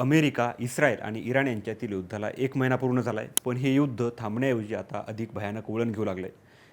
America, Israel आणि Iran यांच्यातील युद्धाला 1 महिना पूर्ण झाला आहे. पण हे युद्ध थांबण्याऐवजी आता अधिक भयानक वळण घेऊ लागले.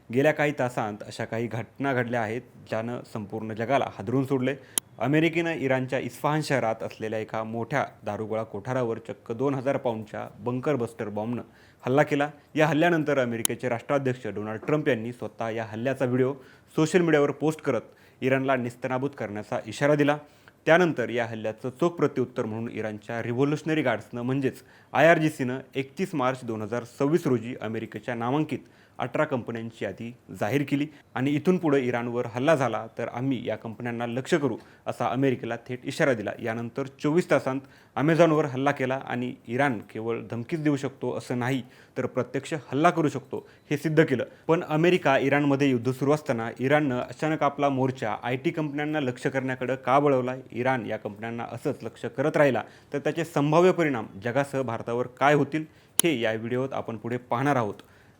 गेल्या काही तासांत अशा काही घटना घडल्या आहेत, ज्यानं संपूर्ण जगाला हादरून सोडले. अमेरिकेनं इराणच्या इस्फहान शहरात असलेल्या एका मोठ्या दारुगोळा कोठारावर चक्क 2000 पाऊंडच्या बंकर बस्टर बॉम्बनं हल्ला केला. या हल्ल्यानंतर अमेरिकेचे राष्ट्राध्यक्ष डोनाल्ड ट्रम्प यांनी स्वतः या हल्ल्याचा व्हिडिओ सोशल मीडियावर पोस्ट करत इराणला नेस्तनाबूत करण्याचा इशारा दिला. त्यानंतर या हल्ल्याचं चोख प्रत्युत्तर म्हणून इराणच्या रिव्होल्युशनरी गार्ड्सनं म्हणजेच IRGCनं 31 मार्च 2026 रोजी अमेरिकेच्या नामांकित 18 कंपन्यांची यादी जाहीर केली आणि इथून पुढे इराणवर हल्ला झाला तर आम्ही या कंपन्यांना लक्ष्य करू असा अमेरिकेला थेट इशारा दिला. यानंतर 24 तासांत अमेझॉनवर हल्ला केला आणि इराण केवळ धमकीच देऊ शकतो असं नाही तर प्रत्यक्ष हल्ला करू शकतो हे सिद्ध केलं. पण अमेरिका इराणमध्ये युद्ध सुरू असताना इराणनं अचानक आपला मोर्चा IT कंपन्यांना लक्ष्य करण्याकडे का वळवला? इराण या कंपन्यांना असंच लक्ष्य करत राहिला तर त्याचे संभाव्य परिणाम जगासह भारतावर काय होतील हे या व्हिडिओत आपण पुढे पाहणार आहोत.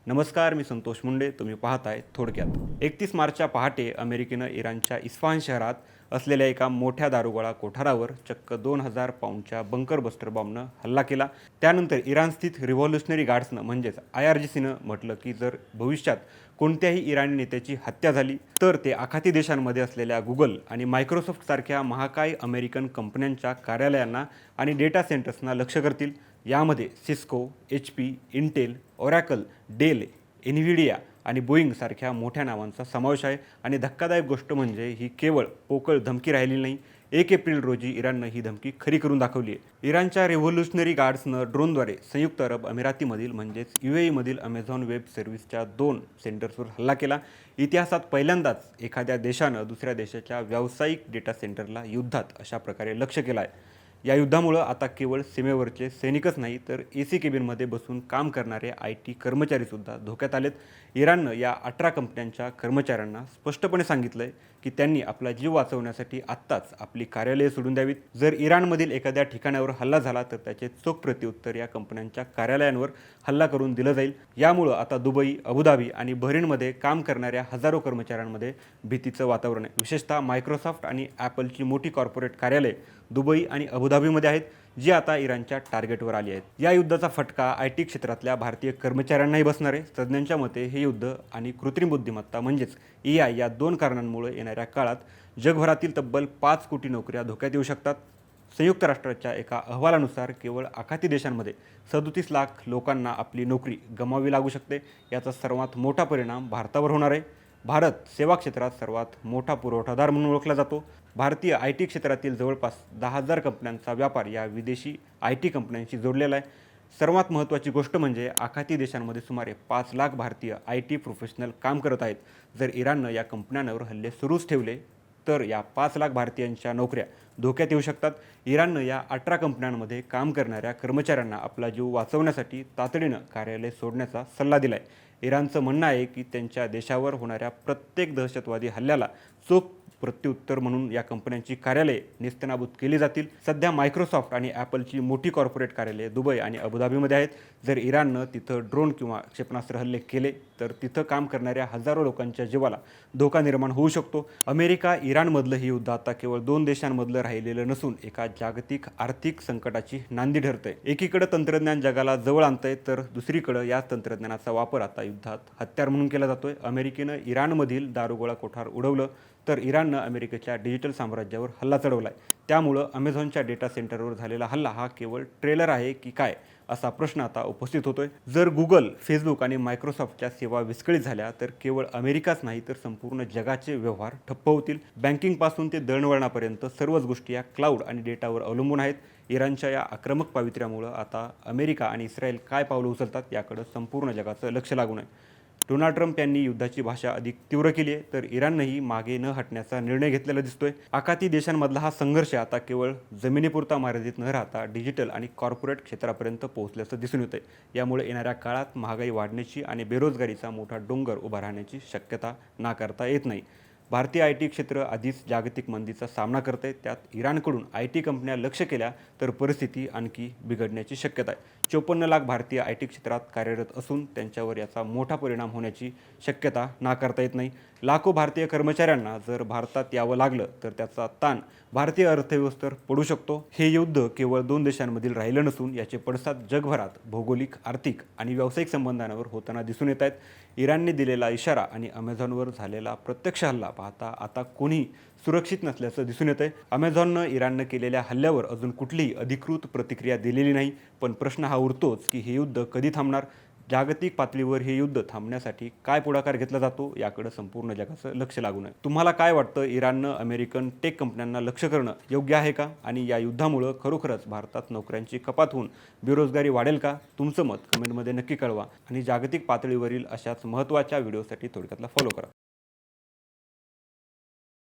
नमस्कार, मी संतोष मुंडे. तुम्ही पाहताय थोडक्यात. 31 मार्चच्या पहाटे अमेरिकेनं इराणच्या इस्फहान शहरात असलेल्या एका मोठ्या दारुगोळा कोठारावर चक्क 2000 पाऊंडच्या बंकर बस्टर बॉम्बनं हल्ला केला. त्यानंतर इराणस्थित रिव्होल्युशनरी गार्ड्सनं म्हणजेच IRGCनं म्हटलं की जर भविष्यात कोणत्याही इराणी नेत्याची हत्या झाली तर ते आखाती देशांमध्ये असलेल्या गुगल आणि मायक्रोसॉफ्ट सारख्या महाकाय अमेरिकन कंपन्यांच्या कार्यालयांना आणि डेटा सेंटर्सना लक्ष्य करतील. यामध्ये Cisco, HP, Intel, Oracle, Dell, Nvidia आणि बोईंग सारख्या मोठ्या नावांचा समावेश आहे. आणि धक्कादायक गोष्ट म्हणजे ही केवळ पोकळ धमकी राहिली नाही. 1 एप्रिल रोजी इराणनं ही धमकी खरी करून दाखवली आहे. इराणच्या रिव्होल्युशनरी गार्ड्सनं ड्रोनद्वारे संयुक्त अरब अमिरातीमधील म्हणजेच UAEमधील अमेझॉन वेब सर्व्हिसच्या 2 सेंटर्सवर हल्ला केला. इतिहासात पहिल्यांदाच एखाद्या देशानं दुसऱ्या देशाच्या व्यावसायिक डेटा सेंटरला युद्धात अशा प्रकारे लक्ष्य केलं आहे. या युद्धामुळं आता केवळ सीमेवरचे सैनिकच नाही तर AC केबिनमध्ये बसून काम करणारे IT कर्मचारीसुद्धा धोक्यात आलेत. इराणनं या 18 कंपन्यांच्या कर्मचाऱ्यांना स्पष्टपणे सांगितलंय की त्यांनी आपला जीव वाचवण्यासाठी आत्ताच आपली कार्यालये सोडून द्यावीत. जर इराणमधील एखाद्या ठिकाणावर हल्ला झाला तर त्याचे चोख प्रत्युत्तर या कंपन्यांच्या कार्यालयांवर हल्ला करून दिलं जाईल. यामुळं आता दुबई, अबुधाबी आणि बहरीनमध्ये काम करणाऱ्या हजारो कर्मचाऱ्यांमध्ये भीतीचं वातावरण आहे. विशेषतः मायक्रोसॉफ्ट आणि ॲपलची मोठी कॉर्पोरेट कार्यालये दुबई आणि अबुधाबीमध्ये आहेत, जी आता इराणच्या टार्गेटवर आली आहेत. या युद्धाचा फटका IT क्षेत्रातल्या भारतीय कर्मचाऱ्यांनाही बसणार आहे. तज्ज्ञांच्या मते हे युद्ध आणि कृत्रिम बुद्धिमत्ता म्हणजेच AI या 2 कारणांमुळे येणाऱ्या काळात जगभरातील तब्बल 5 कोटी नोकऱ्या धोक्यात येऊ शकतात. संयुक्त राष्ट्राच्या एका अहवालानुसार केवळ आखाती देशांमध्ये 37 लाख लोकांना आपली नोकरी गमावी लागू शकते. याचा सर्वात मोठा परिणाम भारतावर होणार आहे. भारत सेवा क्षेत्रात सर्वात मोठा पुरवठादार म्हणून ओळखला जातो. भारतीय IT क्षेत्रातील जवळपास 10,000 कंपन्यांचा व्यापार या विदेशी IT कंपन्यांशी जोडलेला आहे. सर्वात महत्त्वाची गोष्ट म्हणजे आखाती देशांमध्ये सुमारे 5 लाख भारतीय IT प्रोफेशनल काम करत आहेत. जर इराणनं या कंपन्यांवर हल्ले सुरूच ठेवले तर या 5 लाख भारतीयांच्या नोकऱ्या धोक्यात येऊ शकतात. इराणनं या 18 कंपन्यांमध्ये काम करणाऱ्या कर्मचाऱ्यांना आपला जीव वाचवण्यासाठी तातडीनं कार्यालय सोडण्याचा सल्ला दिला आहे. इराणचं म्हणणं आहे की त्यांच्या देशावर होणाऱ्या प्रत्येक दहशतवादी हल्ल्याला चोख प्रत्युत्तर म्हणून या कंपन्यांची कार्यालये नेस्तनाबूत केली जातील. सध्या मायक्रोसॉफ्ट आणि ॲपलची मोठी कॉर्पोरेट कार्यालये दुबई आणि अबुधाबीमध्ये आहेत. जर इराणनं तिथं ड्रोन किंवा क्षेपणास्त्र हल्ले केले तर तिथं काम करणाऱ्या हजारो लोकांच्या जीवाला धोका निर्माण होऊ शकतो. अमेरिका इराणमधलं हे युद्ध आता केवळ 2 देशांमधलं राहिलेलं नसून एका जागतिक आर्थिक संकटाची नांदी ठरतंय. एकीकडे तंत्रज्ञान जगाला जवळ आणतंय तर दुसरीकडे या तंत्रज्ञानाचा वापर आता युद्धात हत्यार म्हणून केला जातोय. अमेरिकेनं इराणमधील दारुगोळा कोठार उडवलं तर इराणनं अमेरिकेच्या डिजिटल साम्राज्यावर हल्ला चढवला आहे. त्यामुळं अमेझॉनच्या डेटा सेंटरवर झालेला हल्ला हा केवळ ट्रेलर आहे की काय असा प्रश्न आता उपस्थित होतोय. जर गुगल, फेसबुक आणि मायक्रोसॉफ्टच्या सेवा विस्कळीत झाल्या तर केवळ अमेरिकाच नाही तर संपूर्ण जगाचे व्यवहार ठप्प होतील. बँकिंगपासून ते दळणवळणापर्यंत सर्वच गोष्टी या क्लाउड आणि डेटावर अवलंबून आहेत. इराणच्या या आक्रमक पावित्र्यामुळं आता अमेरिका आणि इस्रायल काय पावलं उचलतात याकडे संपूर्ण जगाचं लक्ष लागून आहे. डोनाल्ड ट्रम्प यांनी युद्धाची भाषा अधिक तीव्र केली आहे तर इराणनंही मागे न हटण्याचा निर्णय घेतलेला दिसतोय. आखाती देशांमधला हा संघर्ष आता केवळ जमिनीपुरता मर्यादित न राहता डिजिटल आणि कॉर्पोरेट क्षेत्रापर्यंत पोहोचल्याचं दिसून येतंय. यामुळे येणाऱ्या काळात महागाई वाढण्याची आणि बेरोजगारीचा मोठा डोंगर उभा राहण्याची शक्यता नाकारता येत नाही. भारतीय IT क्षेत्र आधीच जागतिक मंदीचा सामना करते. त्यात इराणकडून IT कंपन्या लक्ष्य केल्या तर परिस्थिती आणखी बिघडण्याची शक्यता आहे. 54 लाख भारतीय IT क्षेत्रात कार्यरत असून त्यांच्यावर याचा मोठा परिणाम होण्याची शक्यता नाकारता येत नाही. लाखो भारतीय कर्मचाऱ्यांना जर भारतात यावं लागलं तर त्याचा ताण भारतीय अर्थव्यवस्थेवर पडू शकतो. हे युद्ध केवळ 2 देशांमधील राहिलं नसून याचे पडसाद जगभरात भौगोलिक, आर्थिक आणि व्यावसायिक संबंधांवर होताना दिसून येत आहेत. इराणने दिलेला इशारा आणि अमेझॉनवर झालेला प्रत्यक्ष हल्ला पाहता आता कोणी सुरक्षित नसल्याचं दिसून येतंय. अमेझॉननं इराणनं केलेल्या हल्ल्यावर अजून कुठलीही अधिकृत प्रतिक्रिया दिलेली नाही. पण प्रश्न हा उरतोच की हे युद्ध कधी थांबणार? जागतिक पातळीवर हे युद्ध थांबण्यासाठी काय पुढाकार घेतला जातो याकडे संपूर्ण जगाचं लक्ष लागून आहे. तुम्हाला काय वाटतं, इराणनं अमेरिकन टेक कंपन्यांना लक्ष करणं योग्य आहे का? आणि या युद्धामुळं खरोखरच भारतात नोकऱ्यांची कपात होऊन बेरोजगारी वाढेल का? तुमचं मत कमेंटमध्ये नक्की कळवा आणि जागतिक पातळीवरील अशाच महत्त्वाच्या व्हिडिओसाठी थोडक्यातला फॉलो करा.